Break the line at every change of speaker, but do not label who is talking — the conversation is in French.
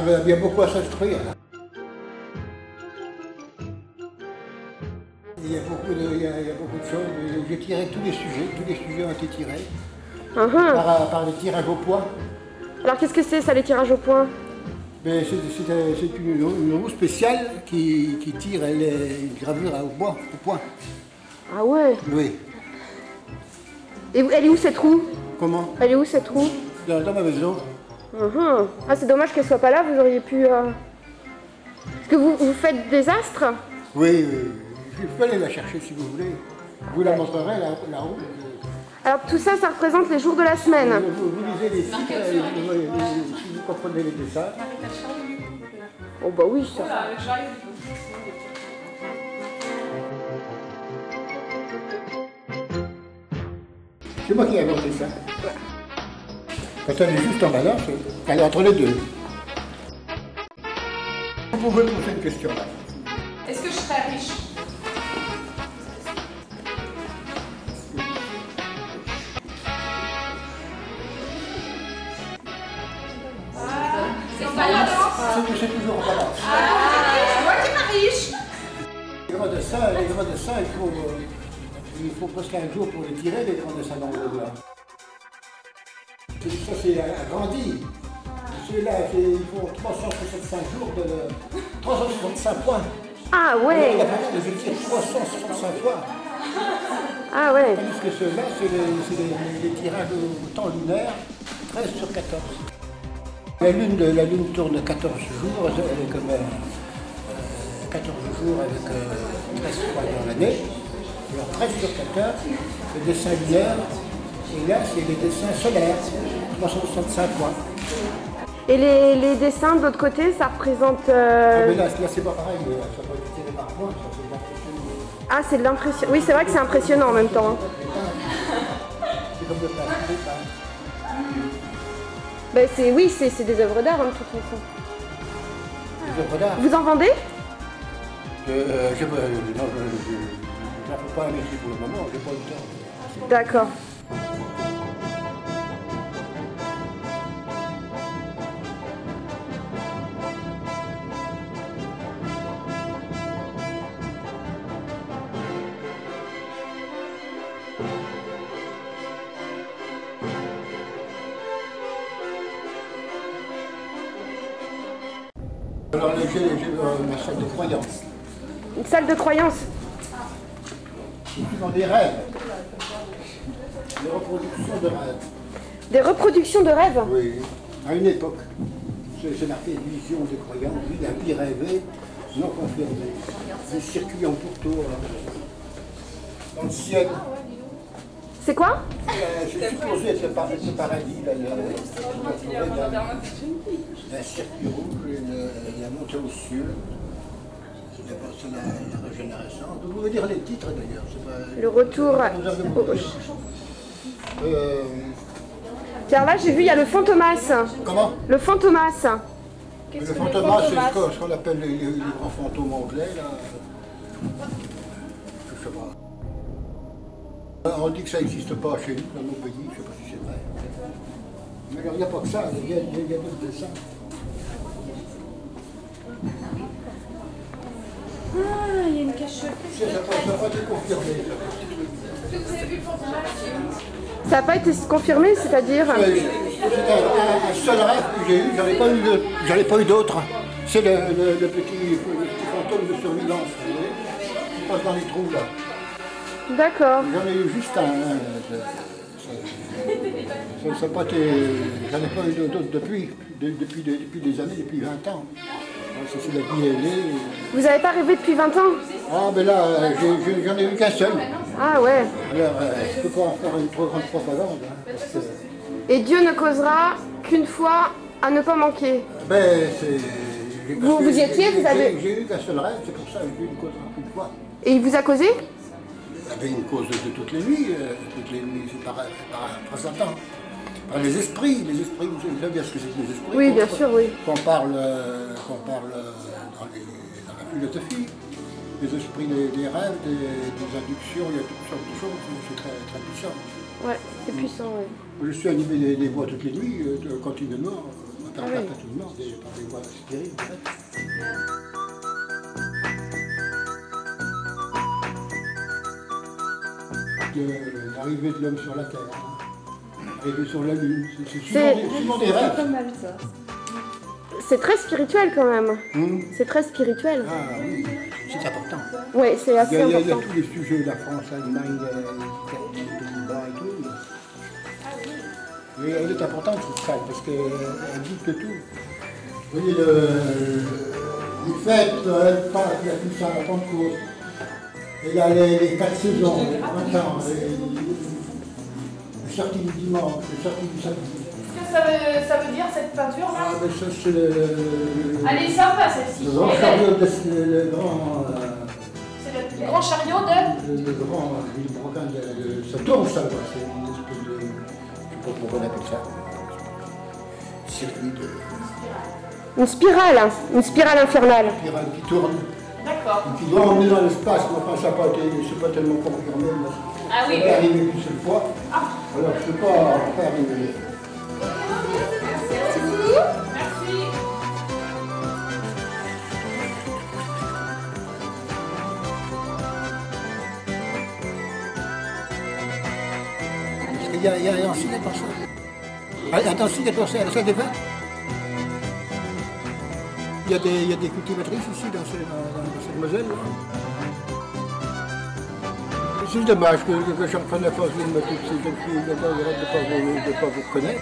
il y a beaucoup à s'instruire. Il y a beaucoup de choses. J'ai tiré tous les sujets ont été tirés par les tirages au point.
Alors qu'est-ce que c'est ça, les tirages au point?
Mais c'est une roue spéciale qui tire les gravures au point.
Ah ouais.
Oui.
Et elle est où cette roue?
Comment?
Elle est où cette roue?
Dans ma maison.
Ah, c'est dommage qu'elle soit pas là, vous auriez pu... Est-ce que vous faites des astres?
Oui, je peux aller la chercher si vous voulez. Je vous la montrerai, la roue.
Alors tout ça, ça représente les jours de la semaine.
Vous lisez les titres, si vous comprenez les dessins.
Oh bah oui, ça.
C'est moi qui ai inventé ça. Quand elle est juste en balance, elle est entre les deux. Vous pouvez poser une question là.
Est-ce que je serais riche? C'est en balance?
C'est toujours en balance.
C'est moi qui suis riche!
Les grands dessins, il faut presque un jour pour les tirer, les grands dessins dans le là. Ça c'est agrandi. Celui-là, il faut 365 jours de 365 points.
Ah ouais.
Il a fallu les écrire 365 fois.
Ah ouais.
Tandis que ceux-là, c'est les tirages au temps lunaire, 13 sur 14. La lune tourne 14 jours, elle est comme 14 jours avec 13 fois dans l'année. Alors 13 sur 14, le dessin lunaire, et là c'est les dessins solaires, 365 points.
Et les dessins de l'autre côté, ça représente...
Ah, mais là c'est pas pareil, mais ça peut être tiré par moi, ça c'est l'impression.
Ah, c'est de l'impression. Oui, c'est vrai que c'est impressionnant en même temps. Hein.
C'est comme le plastique,
Ben, oui, c'est des œuvres d'art hein, de toute façon.
des œuvres d'art.
Vous en vendez?
Je n'en fais pas un métier pour le moment, j'ai pas eu le temps.
D'accord.
Alors j'ai ma salle de croyance.
Une salle de croyance.
Et puis dans des rêves, des reproductions de rêves.
Des reproductions de rêves?
Oui, à une époque. C'est marqué vision de croyance, vie rêvée, non confirmée. Des circuits en pourtour, dans le ciel.
C'est quoi?
C'est supposé être le paradis, d'un circuit rouge, et la montée aux cieux. C'est la régénération. Vous pouvez lire les titres d'ailleurs.
Le retour. Tiens, là, j'ai vu, il y a le Fantomas.
Comment?
Le Fantomas.
Le fantomas, c'est ce qu'on appelle les grands fantômes anglais, là. Je sais pas. On dit que ça n'existe pas chez nous, dans nos pays, je ne sais pas si c'est vrai. Mais alors, il n'y a pas que ça, il y a d'autres dessins.
Ah, il y a une cache-cœur.
Ça n'a pas été confirmé.
Vous avez vu le Fantomas?
Ça n'a pas été confirmé, c'est-à-dire?
C'est un seul rêve que j'ai eu, j'en ai pas eu d'autres. C'est le petit fantôme de surveillance, vous voyez, qui passe dans les trous là.
D'accord.
J'en ai eu juste un. Ça n'a pas été. J'en ai pas eu d'autres depuis des années, depuis 20 ans. C'est la vie aînée.
Vous n'avez pas rêvé depuis 20 ans?
Ah, mais là, j'en ai eu qu'un seul.
Ah ouais.
Alors, je ne peux pas en faire une trop grande propagande. Hein, parce que,
Et Dieu ne causera qu'une fois à ne pas manquer.
ben,
Vous y étiez, vous avez...
J'ai eu qu'un seul rêve, c'est pour ça que j'ai eu une cause une fois.
Et il vous a causé?
Il y avait une cause de toutes les nuits, c'est par présentant. Par les esprits, vous savez bien ce que c'est que les esprits.
Oui, bien sûr, oui.
Qu'on parle dans la philosophie, les esprits des rêves, des inductions, il y a toutes sortes de choses, c'est très, très puissant.
Ouais, c'est puissant, oui.
Je suis animé des voix toutes les nuits, continuellement, T'en
Ah
perds
oui.
pas tout le monde, par des voies, c'est terrible en fait. L'arrivée de l'homme sur la Terre, l'arrivée sur la Lune, c'est souvent des rêves.
Pas mal ça.
C'est très spirituel quand même.
Hum.
C'est très spirituel.
Ah oui, c'est important.
Oui, c'est
Il
assez
y a
important.
tous les sujets, la France, l'Allemagne, l'Italie, les Pays-Bas et tout. Mais elle est importante cette salle parce qu'elle dit que tout. Vous voyez, les fêtes, elle parle, il y a tout ça, la Pentecôte. Et il y a les 4 saisons, les printemps, le sortie du dimanche, le sortie du samedi.
Qu'est-ce que ça veut dire cette peinture là?
Ah, mais ça, c'est le
Elle est sympa celle-ci.
grand chariot, le grand.
C'est le grand chariot de.
Le grand, ça tourne ça, quoi. C'est une espèce de. Je sais pas comment on appelle ça. Circuit de.
Une spirale infernale.
Spirale qui tourne.
D'accord.
Qui doit emmener dans l'espace, mais enfin, ça n'a pas été, c'est pas tellement confirmé.
Ah oui.
Ça peut arriver qu'une seule fois.
Ah.
Alors, je ne peux pas arriver.
Merci beaucoup. Merci.
Parce qu'il y a un signe, attention. Attention, attention, ça débat. Il y a des cultivatrices ici dans cette Moselle. C'est dommage que je reprenne la force de mettre toutes ces jeunes filles dedans, de ne pas vous connaître.